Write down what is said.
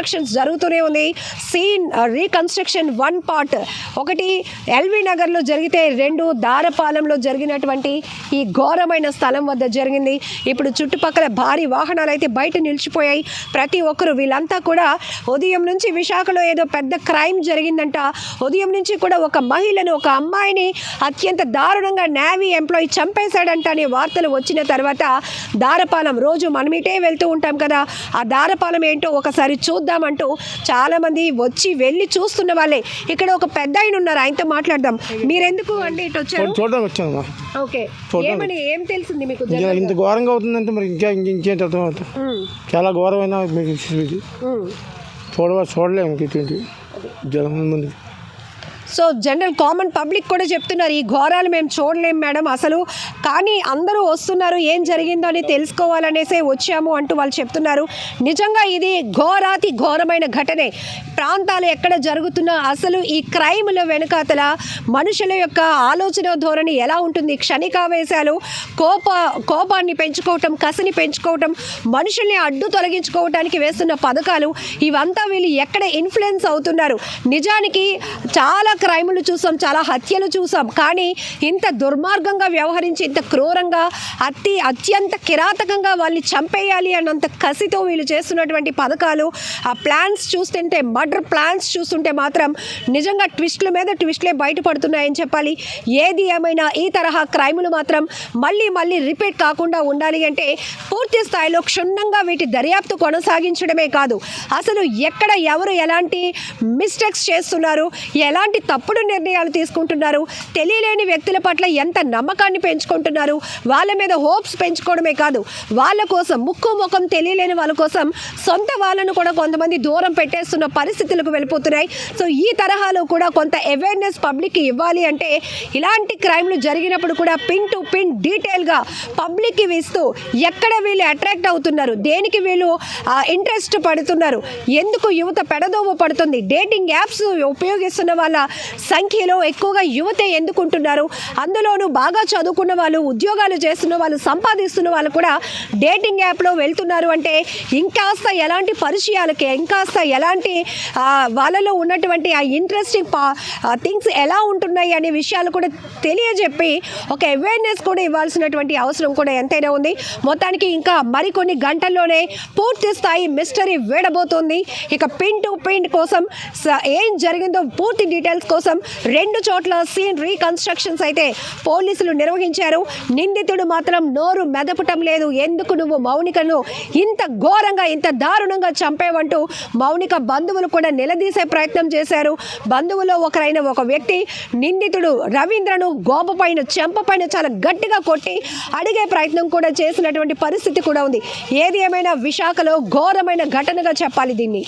Reconstructions జరుగుతూనే ఉంది. Scene reconstruction 1 part, ఒకటి ఎల్వి నగర్లో జరిగితే 2 దారపాలెంలో జరిగినటువంటి ఈ ఘోరమైన స్థలం వద్ద జరిగింది. ఇప్పుడు చుట్టుపక్కల భారీ వాహనాలు అయితే బయట నిలిచిపోయాయి. ప్రతి ఒక్కరు వీళ్ళంతా కూడా ఉదయం నుంచి విశాఖలో ఏదో పెద్ద క్రైమ్ జరిగిందంట. ఉదయం నుంచి కూడా ఒక మహిళను, ఒక అమ్మాయిని అత్యంత దారుణంగా నేవీ ఎంప్లాయీ చంపేశాడంట అనే వార్తలు వచ్చిన తర్వాత దారపాలెం, రోజు మనమిటే వెళ్తూ ఉంటాం కదా, ఆ దారపాలెం ఏంటో ఒకసారి చూద్దామంటూ చాలామంది వచ్చి వెళ్ళి చూస్తున్న వాళ్ళే. ఇక్కడ ఒక పెద్ద ఆయన ఉన్నారు, ఆయనతో మాట్లాడదాం. మీరెందుకు అండి ఇటు వచ్చారు? చూడడానికి వచ్చాను. ఓకే, ఏం తెలిసింది మీకు? ఇంత ఘోరంగా అవుతుందంటే మరి ఇంకేం అర్థం. చాలా ఘోరమైన చూడలేము ఇటువంటి జనం ముందు. సో జనరల్ కామన్ పబ్లిక్ కూడా చెప్తున్నారు ఈ ఘోరాలు మేము చూడలేము మేడం అసలు, కానీ అందరూ వస్తున్నారు ఏం జరిగిందో అని తెలుసుకోవాలనేసే వచ్చాము అంటూ వాళ్ళు చెప్తున్నారు. నిజంగా ఇది ఘోరాతి ఘోరమైన ఘటనే. ప్రాంతాలు ఎక్కడ జరుగుతున్నా అసలు ఈ క్రైమ్ల వెనుకాతల మనుషుల యొక్క ఆలోచన ధోరణి ఎలా ఉంటుంది, క్షణికావేశాలు, కోపాన్ని పెంచుకోవటం, కసిని పెంచుకోవటం, మనుషుల్ని అడ్డు తొలగించుకోవటానికి వేస్తున్న పథకాలు, ఇవంతా వీళ్ళు ఎక్కడ ఇన్ఫ్లుయెన్స్ అవుతున్నారు. నిజానికి చాలా క్రైములు చూసాం, చాలా హత్యలు చూసాం, కానీ ఇంత దుర్మార్గంగా వ్యవహరించి, ఇంత క్రూరంగా, అత్యంత కిరాతకంగా వాళ్ళని చంపేయాలి అన్నంత కసితో వీళ్ళు చేస్తున్నటువంటి పథకాలు, ఆ ప్లాన్స్ చూస్తుంటే, మర్డర్ ప్లాన్స్ చూస్తుంటే మాత్రం నిజంగా ట్విస్ట్ల మీద ట్విస్ట్లే బయటపడుతున్నాయని చెప్పాలి. ఏది ఏమైనా ఈ తరహా క్రైములు మాత్రం మళ్ళీ రిపీట్ కాకుండా ఉండాలి అంటే పూర్తి స్థాయిలో క్షుణ్ణంగా వీటి దర్యాప్తు కొనసాగించడమే కాదు, అసలు ఎక్కడ ఎవరు ఎలాంటి మిస్టేక్స్ చేస్తున్నారు, ఎలాంటి తప్పుడు నిర్ణయాలు తీసుకుంటున్నారు, తెలియలేని వ్యక్తుల పట్ల ఎంత నమ్మకాన్ని పెంచుకుంటున్నారు, వాళ్ళ మీద హోప్స్ పెంచుకోవడమే కాదు, వాళ్ళ కోసం ముక్కు ముఖం తెలియలేని వాళ్ళ కోసం సొంత వాళ్ళను కూడా కొంతమంది దూరం పెట్టేస్తున్న పరిస్థితులకు వెళ్ళిపోతున్నాయి. సో ఈ తరహాలో కూడా కొంత అవేర్నెస్ పబ్లిక్కి ఇవ్వాలి అంటే ఇలాంటి క్రైమ్లు జరిగినప్పుడు కూడా పిన్ టు పిన్ డీటెయిల్గా పబ్లిక్కి ఇస్తూ ఎక్కడ వీళ్ళు అట్రాక్ట్ అవుతున్నారు, దేనికి వీళ్ళు ఇంట్రెస్ట్ పడుతున్నారు, ఎందుకు యువత పెడదోవ పడుతుంది, డేటింగ్ యాప్స్ ఉపయోగిస్తున్న వాళ్ళ సంఖ్యలో ఎక్కువగా యువతే ఎందుకుంటున్నారు, అందులోనూ బాగా చదువుకున్న వాళ్ళు, ఉద్యోగాలు చేస్తున్న వాళ్ళు, సంపాదిస్తున్న వాళ్ళు కూడా డేటింగ్ యాప్లో వెళ్తున్నారు అంటే ఇంకాస్త ఎలాంటి పరిచయాలకి, ఇంకాస్త ఎలాంటి వాళ్ళలో ఉన్నటువంటి ఆ ఇంట్రెస్టింగ్ థింగ్స్ ఎలా ఉంటున్నాయి అనే విషయాలు కూడా తెలియజెప్పి ఒక అవేర్నెస్ కూడా ఇవ్వాల్సినటువంటి అవసరం కూడా ఎంతైనా ఉంది. మొత్తానికి ఇంకా మరికొన్ని గంటల్లోనే పూర్తి స్థాయి మిస్టరీ వేడబోతోంది. ఇక పిన్ టు పిన్ కోసం ఏం జరిగిందో పూర్తి డీటెయిల్స్ కోసం 2 చోట్ల సీన్ రీకన్స్ట్రక్షన్స్ అయితే పోలీసులు నిర్వహించారు. నిందితుడు మాత్రం నోరు మెదపటం లేదు. ఎందుకు నువ్వు మౌనికను ఇంత ఘోరంగా, ఇంత దారుణంగా చంపేవంటూ మౌనిక బంధువులు కూడా నిలదీసే ప్రయత్నం చేశారు. బంధువులో ఒకరైన ఒక వ్యక్తి నిందితుడు రవీంద్రను గోపపైన, చెంపపైన చాలా గట్టిగా కొట్టి అడిగే ప్రయత్నం కూడా చేసినటువంటి పరిస్థితి కూడా ఉంది. ఏది ఏమైనా విశాఖలో ఘోరమైన ఘటనగా చెప్పాలి దీన్ని.